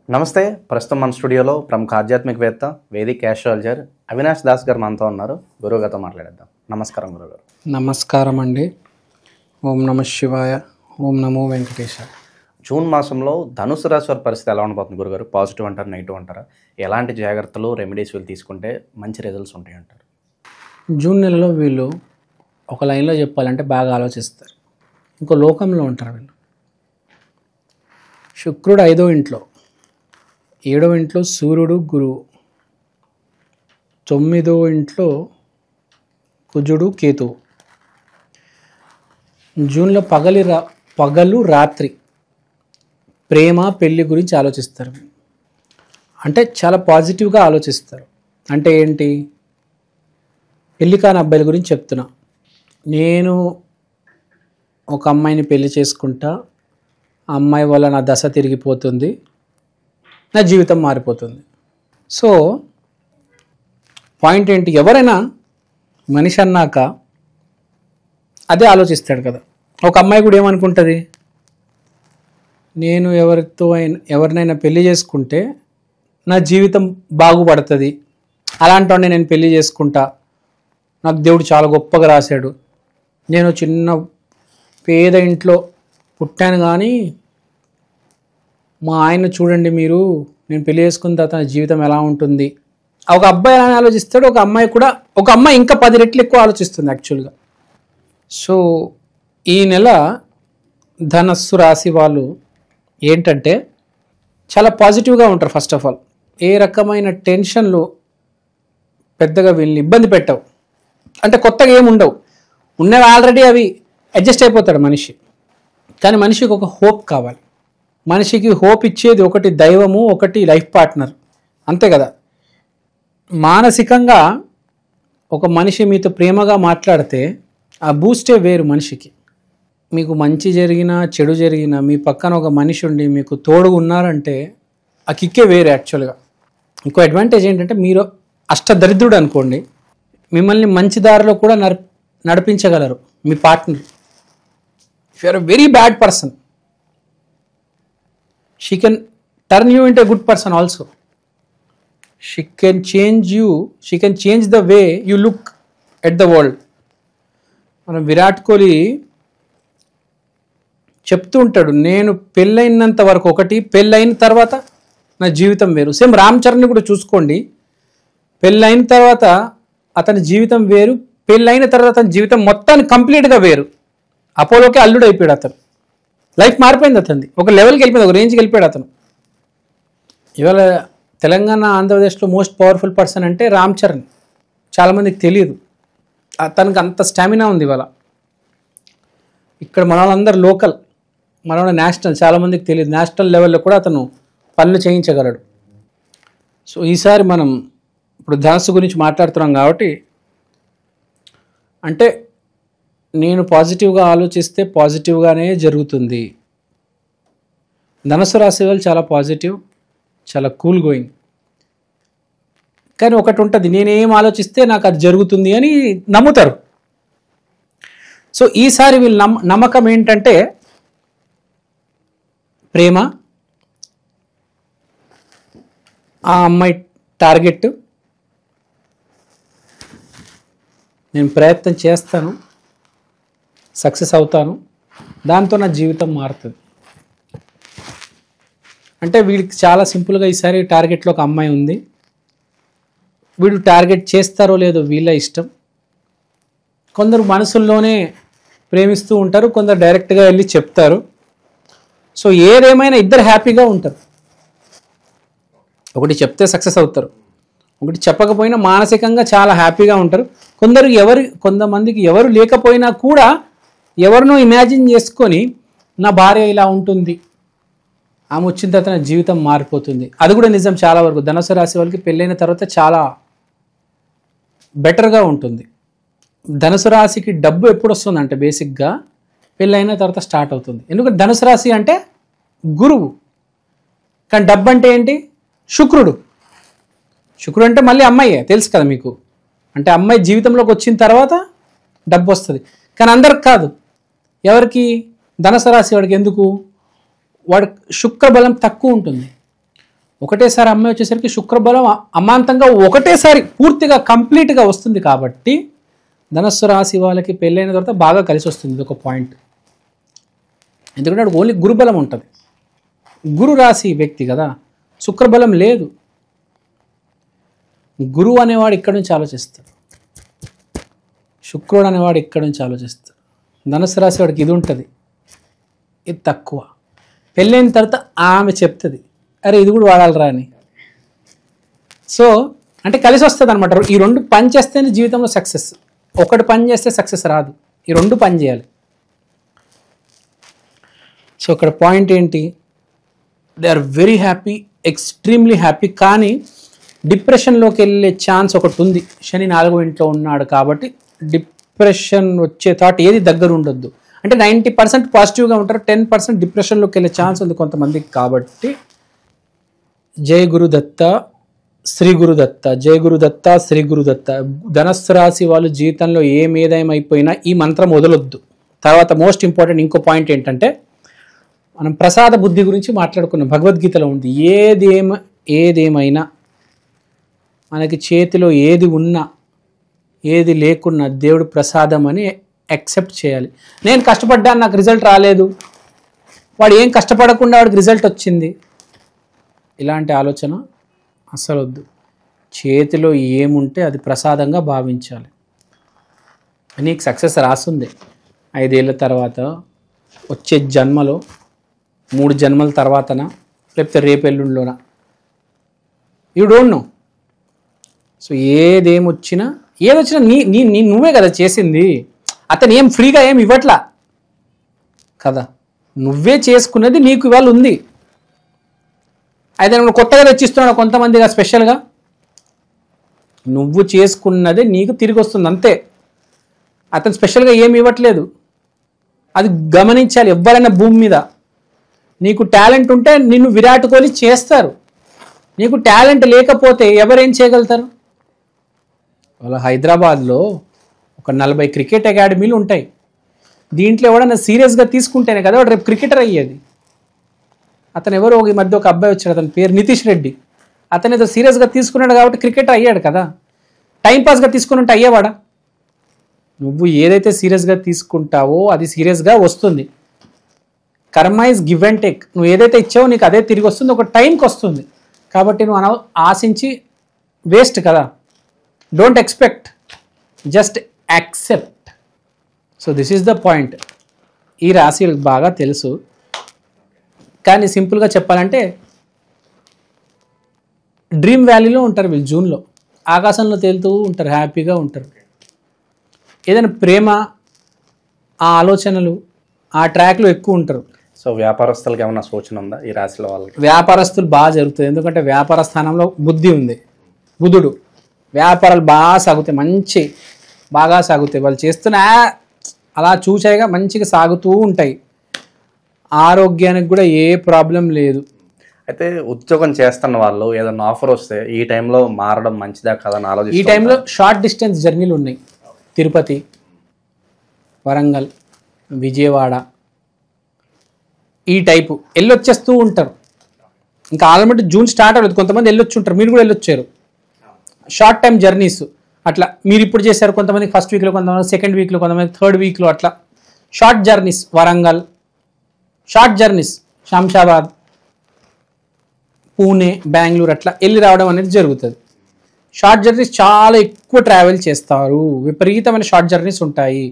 నమస్తే. ప్రస్తుతం మన స్టూడియోలో ప్రముఖ ఆధ్యాత్మికవేత్త, వేదిక్ ఆస్ట్రాలజర్ అవినాష్ దాస్ గారు మనతో ఉన్నారు. గురువుగారితో మాట్లాడేద్దాం. నమస్కారం గురుగారు. నమస్కారం అండి. ఓం నమ శివాయ, ఓం నమో వెంకటేశాయ. జూన్ మాసంలో ధనుసు రాశి వారి పరిస్థితి ఎలా ఉండబోతుంది గురుగారు? పాజిటివ్ అంటారు, నెగిటివ్ అంటారా? ఎలాంటి జాగ్రత్తలు, రెమెడీస్ వీళ్ళు తీసుకుంటే మంచి రిజల్ట్స్ ఉంటాయి అంటారు? జూన్ నెలలో వీళ్ళు ఒక లైన్లో చెప్పాలంటే బాగా ఆలోచిస్తారు. ఇంకో లోకంలో ఉంటారు వీళ్ళు. శుక్రుడు 5వ ఇంట్లో, 7వ ఇంట్లో సూర్యుడు గురువు, 9వ ఇంట్లో కుజుడు కేతువు. జూన్లో పగలు రాత్రి ప్రేమ పెళ్ళి గురించి ఆలోచిస్తారు. అంటే చాలా పాజిటివ్గా ఆలోచిస్తారు. అంటే ఏంటి? పెళ్ళి కాని అబ్బాయిల గురించి చెప్తున్నా. నేను ఒక అమ్మాయిని పెళ్లి చేసుకుంటా, ఆ అమ్మాయి వల్ల నా దశ తిరిగిపోతుంది, నా జీవితం మారిపోతుంది. సో పాయింట్ ఏంటి? ఎవరైనా మనిషి అన్నాక అదే ఆలోచిస్తాడు కదా. ఒక అమ్మాయి కూడా ఏమనుకుంటుంది? నేను ఎవరినైనా పెళ్లి చేసుకుంటే నా జీవితం బాగుపడుతుంది, అలాంటి వాడిని నేను పెళ్లి చేసుకుంటా, నాకు దేవుడు చాలా గొప్పగా రాశాడు, నేను చిన్న పేద ఇంట్లో పుట్టాను కానీ మా ఆయన చూడండి మీరు, నేను పెళ్లి చేసుకున్న తర్వాత నా జీవితం ఎలా ఉంటుంది. ఒక అబ్బాయి ఎలా ఆలోచిస్తాడు, ఒక అమ్మాయి ఇంకా 10 రెట్లు ఎక్కువ ఆలోచిస్తుంది యాక్చువల్గా. సో ఈ నెల ధనస్సు రాశి వాళ్ళు ఏంటంటే చాలా పాజిటివ్గా ఉంటారు. ఫస్ట్ ఆఫ్ ఆల్ ఏ రకమైన టెన్షన్లు పెద్దగా వీళ్ళని ఇబ్బంది పెట్టవు. అంటే కొత్తగా ఏమి ఉండవు, ఉన్నవి ఆల్రెడీ అవి అడ్జస్ట్ అయిపోతాడు మనిషి. కానీ మనిషికి ఒక హోప్ కావాలి. మనిషికి హోప్ ఇచ్చేది ఒకటి దైవము, ఒకటి లైఫ్ పార్ట్నర్, అంతే కదా. మానసికంగా ఒక మనిషి మీతో ప్రేమగా మాట్లాడితే ఆ బూస్టే వేరు మనిషికి. మీకు మంచి జరిగినా చెడు జరిగినా మీ పక్కన ఒక మనిషి ఉండి మీకు తోడుగా ఉన్నారంటే ఆ కిక్కే వేరు యాక్చువల్గా. ఇంకో అడ్వాంటేజ్ ఏంటంటే, మీరు అష్టదరిద్రుడు అనుకోండి, మిమ్మల్ని మంచి దారిలో కూడా నడిపించగలరు మీ partner. If you are a very bad person, she can turn you into a good person also. She can change the way you look at the world. మనం విరాట్ కోహ్లీ చెప్తూ ఉంటాడు, నేను పెళ్ళైనంత వరకు ఒకటి, పెళ్ళైన తర్వాత నా జీవితం వేరు. సేమ్ రామ్ చరణ్ని కూడా చూసుకోండి, పెళ్ళైన తర్వాత అతని జీవితం వేరు, పెళ్ళైన తర్వాత అతని జీవితం మొత్తాన్ని కంప్లీట్గా వేరు. అపోలోకి అల్లుడు అయిపోయాడు అతను. లైఫ్ మారిపోయింది అతనిది, ఒక లెవెల్కి వెళ్ళిపోయింది, ఒక రేంజ్కి వెళ్ళిపోయాడు అతను. ఇవాళ తెలంగాణ ఆంధ్రప్రదేశ్లో మోస్ట్ పవర్ఫుల్ పర్సన్ అంటే రామ్ చరణ్. చాలామందికి తెలియదు, అతనికి అంత స్టామినా ఉంది. ఇవాళ ఇక్కడ మన వాళ్ళందరూ లోకల్, మన వాళ్ళ నేషనల్, చాలామందికి తెలియదు. నేషనల్ లెవెల్లో కూడా అతను పనులు చేయించగలడు. సో ఈసారి మనం ఇప్పుడు ధనస్సు గురించి మాట్లాడుతున్నాం కాబట్టి, అంటే నేను పాజిటివ్గా ఆలోచిస్తే పాజిటివ్గానే జరుగుతుంది. ధనుసు రాశి వాళ్ళు చాలా పాజిటివ్, చాలా కూల్ గోయింగ్. కానీ ఒకటి ఉంటుంది, నేనేం ఆలోచిస్తే నాకు అది జరుగుతుంది అని నమ్ముతారు. సో ఈసారి వీళ్ళ నమ్మకం ఏంటంటే ప్రేమ, ఆ అమ్మాయి టార్గెట్, నేను ప్రయత్నం చేస్తాను, సక్సెస్ అవుతాను, దాంతో నా జీవితం మారుతుంది. అంటే వీడికి చాలా సింపుల్గా ఈసారి టార్గెట్లో ఒక అమ్మాయి ఉంది, వీడు టార్గెట్ చేస్తారో లేదో వీళ్ళ ఇష్టం. కొందరు మనసుల్లోనే ప్రేమిస్తూ ఉంటారు, కొందరు డైరెక్ట్గా వెళ్ళి చెప్తారు. సో ఏదేమైనా ఇద్దరు హ్యాపీగా ఉంటారు. ఒకటి చెప్తే సక్సెస్ అవుతారు, ఒకటి చెప్పకపోయినా మానసికంగా చాలా హ్యాపీగా ఉంటారు. కొంతమందికి ఎవరు లేకపోయినా కూడా ఎవరినో ఇమాజిన్ చేసుకొని నా భార్య ఇలా ఉంటుంది, ఆమె వచ్చిన తర్వాత నా జీవితం మారిపోతుంది. అది కూడా నిజం. చాలా వరకు ధనుసు రాశి వాళ్ళకి పెళ్ళైన తర్వాత చాలా బెటర్గా ఉంటుంది. ధనుసు రాశికి డబ్బు ఎప్పుడు వస్తుందంటే బేసిక్గా పెళ్ళైన తర్వాత స్టార్ట్ అవుతుంది. ఎందుకంటే ధనుసు రాశి అంటే గురువు, కానీ డబ్బు అంటే ఏంటి? శుక్రుడు. శుక్రుడు అంటే మళ్ళీ అమ్మాయే, తెలుసు కదా మీకు. అంటే అమ్మాయి జీవితంలోకి వచ్చిన తర్వాత డబ్బు వస్తుంది. కానీ అందరికి కాదు. ఎవరికి? ధనుసు రాశి వాడికి. ఎందుకు? వాడి శుక్ర బలం తక్కువ ఉంటుంది. ఒకటేసారి అమ్మాయి వచ్చేసరికి శుక్రబలం అమాంతంగా ఒకటేసారి పూర్తిగా కంప్లీట్గా వస్తుంది కాబట్టి ధనస్సు రాశి వాళ్ళకి పెళ్ళైన తర్వాత బాగా కలిసి వస్తుంది. ఇది ఒక పాయింట్. ఎందుకంటే అక్కడ ఓన్లీ గురుబలం ఉంటుంది. గురు రాశి వ్యక్తి కదా, శుక్రబలం లేదు. గురువు అనేవాడు ఇక్కడ నుంచి ఆలోచిస్తాడు, శుక్రుడు అనేవాడు ఇక్కడ నుంచి ఆలోచిస్తాడు. ధనుసు రాశి వాడికి ఇది ఉంటుంది, ఇది తక్కువ. పెళ్ళైన తర్వాత ఆమె చెప్తుంది, అరే ఇది కూడా వాడాలరా అని. సో అంటే కలిసి వస్తుంది అనమాట. ఈ రెండు పని చేస్తేనే జీవితంలో సక్సెస్. ఒకటి పని చేస్తే సక్సెస్ రాదు, ఈ రెండు పని చేయాలి. సో ఇక్కడ పాయింట్ ఏంటి, they are very happy, extremely happy. కానీ డిప్రెషన్లోకి వెళ్ళే ఛాన్స్ ఒకటి ఉంది. శని 4వ ఇంట్లో ఉన్నాడు కాబట్టి డిప్రెషన్ వచ్చే థాట్ ఏది దగ్గర ఉండొద్దు. అంటే 90% పాజిటివ్గా ఉంటారు, 10% డిప్రెషన్లోకి వెళ్ళే ఛాన్స్ ఉంది కొంతమందికి. కాబట్టి జయ గురుదత్త, శ్రీ గురుదత్త, జయ గురుదత్త, శ్రీ గురుదత్త. ధనస్సు రాశి వాళ్ళు జీవితంలో ఏదేమైపోయినా ఈ మంత్రం వదలొద్దు. తర్వాత మోస్ట్ ఇంపార్టెంట్ ఇంకో పాయింట్ ఏంటంటే, మనం ప్రసాద బుద్ధి గురించి మాట్లాడుకున్నాం, భగవద్గీతలో ఉంది. ఏదేమైనా మనకి చేతిలో ఏది ఉన్నా ఏది లేకున్నా దేవుడు ప్రసాదం అని యాక్సెప్ట్ చేయాలి. నేను కష్టపడ్డాను, నాకు రిజల్ట్ రాలేదు, వాడు ఏం కష్టపడకుండా వాడికి రిజల్ట్ వచ్చింది, ఇలాంటి ఆలోచన అస్సలు వద్దు. చేతిలో ఏముంటే అది ప్రసాదంగా భావించాలి. నీకు సక్సెస్ రాస్తుంది 5 ఏళ్ళ తర్వాత, వచ్చే జన్మలో, 3 జన్మల తర్వాతనా, లేకపోతే రేపెల్లుండిలోనా, యూ డోంట్ నో. సో ఏదేమొచ్చినా నువ్వే కదా చేసింది. అతను ఏం ఫ్రీగా ఏం ఇవ్వట్లా కదా, నువ్వే చేసుకున్నది నీకు ఇవాళ ఉంది. అయితే నువ్వు కొత్తగా తెచ్చిస్తున్నావు కొంతమందిగా, స్పెషల్గా నువ్వు చేసుకున్నదే నీకు తిరిగి వస్తుంది అంతే. అతను స్పెషల్గా ఏమి ఇవ్వట్లేదు, అది గమనించాలి. ఎవరైనా భూమి మీద నీకు టాలెంట్ ఉంటే నిన్ను విరాట్ కోహ్లీ చేస్తారు. నీకు టాలెంట్ లేకపోతే ఎవరేం చేయగలుగుతారు? వాళ్ళ హైదరాబాద్లో ఒక 40 క్రికెట్ అకాడమీలు ఉంటాయి. దీంట్లో ఎవడన్నా సీరియస్గా తీసుకుంటేనే కదా వాడు రేపు క్రికెటర్ అయ్యేది. అతను ఎవరో ఈ మధ్య ఒక అబ్బాయి వచ్చాడు, అతని పేరు నితీష్ రెడ్డి. అతను ఏదో సీరియస్గా తీసుకున్నాడు కాబట్టి క్రికెటర్ అయ్యాడు కదా. టైంపాస్గా తీసుకుని ఉంటే అయ్యేవాడా? నువ్వు ఏదైతే సీరియస్గా తీసుకుంటావో అది సీరియస్గా వస్తుంది. కర్మ ఈజ్ గివ్ అండ్ టేక్. నువ్వు ఏదైతే ఇచ్చావో నీకు అదే తిరిగి వస్తుంది, ఒక టైంకి వస్తుంది. కాబట్టి నువ్వు ఆశించి వేస్ట్ కదా. Don't expect, just accept. So this is the point. ఈ రాశిలకు బాగా తెలుసు, కానీ సింపుల్గా చెప్పాలంటే డ్రీమ్ వ్యాలీలో ఉంటారు వీళ్ళు. జూన్లో ఆకాశంలో తేలుతూ ఉంటారు, హ్యాపీగా ఉంటారు. ఏదైనా ప్రేమ, ఆ ఆలోచనలు, ఆ ట్రాక్లో ఎక్కువ ఉంటారు. సో వ్యాపారస్తులకు ఏమైనా సూచన ఉందా ఈ రాశిలో వాళ్ళకి? వ్యాపారస్తులు బాగా జరుగుతుంది, ఎందుకంటే వ్యాపార స్థానంలో బుద్ధి ఉంది, బుధుడు. వ్యాపారాలు బాగా సాగుతాయి, బాగా సాగుతాయి. వాళ్ళు చేస్తున్న అలా చూసాయిగా మంచిగా సాగుతూ ఉంటాయి. ఆరోగ్యానికి కూడా ఏ ప్రాబ్లం లేదు. అయితే ఉద్యోగం చేస్తున్న వాళ్ళు ఏదైనా ఆఫర్ వస్తే ఈ టైంలో మారడం మంచిదా కదా అని ఆలోచిస్తారు. ఈ టైంలో షార్ట్ డిస్టెన్స్ జర్నీలు ఉన్నాయి. తిరుపతి, వరంగల్, విజయవాడ, ఈ టైపు వెళ్ళొచ్చేస్తూ ఉంటారు. ఇంకా ఆల్రెడీ జూన్ స్టార్ట్ అవ్వలేదు, కొంతమంది వెళ్ళొచ్చి ఉంటారు, మీరు కూడా వెళ్ళొచ్చారు. షార్ట్ టైం జర్నీస్ అట్లా మీరు ఇప్పుడు చేశారు. కొంతమంది ఫస్ట్ వీక్లో, కొంతమంది సెకండ్ వీక్లో, కొంతమంది థర్డ్ వీక్లో, అట్లా short journeys. Warangal short journeys, Shamshabad, Pune, Bengaluru అట్లా వెళ్ళి రావడం అనేది జరుగుతుంది. షార్ట్ జర్నీస్ చాలా ఎక్కువ ట్రావెల్ చేస్తారు, విపరీతమైన షార్ట్ జర్నీస్ ఉంటాయి.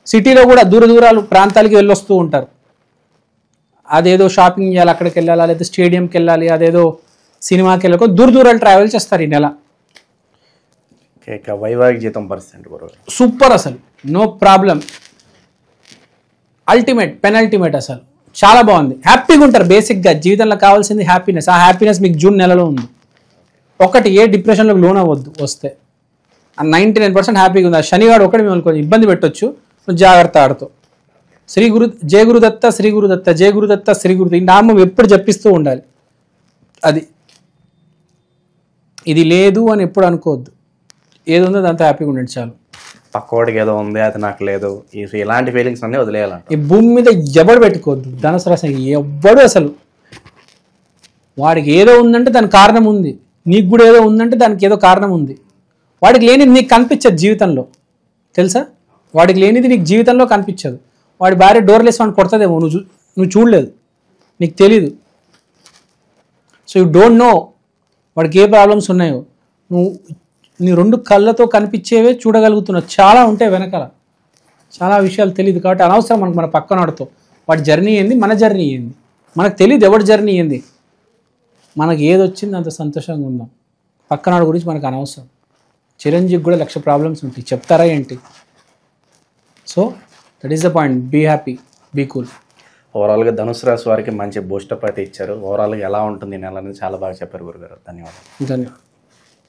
సిటీలో కూడా దూరాలు ప్రాంతాలకి వెళ్ళొస్తూ ఉంటారు. అదేదో షాపింగ్ చేయాలి, అక్కడికి వెళ్ళాలి, లేదా స్టేడియంకి వెళ్ళాలి, అదేదో సినిమాకి వెళ్ళాలి, దూరాలు ట్రావెల్ చేస్తారు ఈ నెల. వైవాహిక జీతం పరిస్థితి సూపర్, అసలు నో ప్రాబ్లం, అల్టిమేట్, పెనల్టిమేట్, అసలు చాలా బాగుంది. హ్యాపీగా ఉంటారు. బేసిక్గా జీవితంలో కావాల్సింది హ్యాపీనెస్. ఆ హ్యాపీనెస్ మీకు జూన్ నెలలో ఉంది. ఒకటి, ఏ డిప్రెషన్లోకి లోన్ అవ్వద్దు. వస్తే 99% హ్యాపీగా ఉంది. ఆ శనివాడు ఒకటి మిమ్మల్ని కొంచెం ఇబ్బంది పెట్టొచ్చు, జాగ్రత్త ఆడుతూ. శ్రీ గురు, జయ గురుదత్త, శ్రీ గురుదత్త, జయ గురుదత్త, శ్రీ గురుదత్త, ఈ నామం ఎప్పుడు జపిస్తూ ఉండాలి. అది ఇది లేదు అని ఎప్పుడు అనుకోవద్దు. ఏది ఉందో దాంతో హ్యాపీగా ఉండండి చాలు. పక్కోడికి ఏదో ఉంది అది నాకు లేదు, ఇలాంటి ఫీలింగ్స్ అన్నీ వదిలేయాలంట. ఈ భూమి మీద ఎవడు పెట్టుకోవద్దు. ధనుసు రాశి ఎవ్వడు అసలు వాడికి ఏదో ఉందంటే దానికి కారణం ఉంది, నీకు కూడా ఏదో ఉందంటే దానికి ఏదో కారణం ఉంది. వాడికి లేనిది నీకు కనిపించదు జీవితంలో, తెలుసా? వాడికి లేనిది నీకు జీవితంలో కనిపించదు. వాడి భార్య డోర్లెస్ వాడిని కొడుతుందేమో, నువ్వు చూడలేదు, నీకు తెలీదు. సో యూ డోంట్ నో వాడికి ఏ ప్రాబ్లమ్స్ ఉన్నాయో. నువ్వు నీ 2 కళ్ళతో కనిపించేవే చూడగలుగుతున్నావు, చాలా ఉంటాయి వెనకాల, చాలా విషయాలు తెలియదు. కాబట్టి అనవసరం మనకు మన పక్కనోడితో వాడి జర్నీ ఏంది, మన జర్నీ ఏంది, మనకు తెలియదు ఎవరి జర్నీ ఏంది. మనకి ఏది వచ్చింది అంత సంతోషంగా ఉందాం, పక్కనాడు గురించి మనకు అనవసరం. చిరంజీవికి కూడా 1,00,000 ప్రాబ్లమ్స్ ఉంటాయి, చెప్తారా ఏంటి? So that is the point, be happy, be cool. ఓవరాల్గా ధనుసు రాశి వారికి మంచి బూస్టప్ అయితే ఇచ్చారు. ఓవరాల్గా ఎలా ఉంటుంది ఈ నెల అనేది చాలా బాగా చెప్పారు గురుగారు. ధన్యవాదాలు. ధన్యవాదాలు.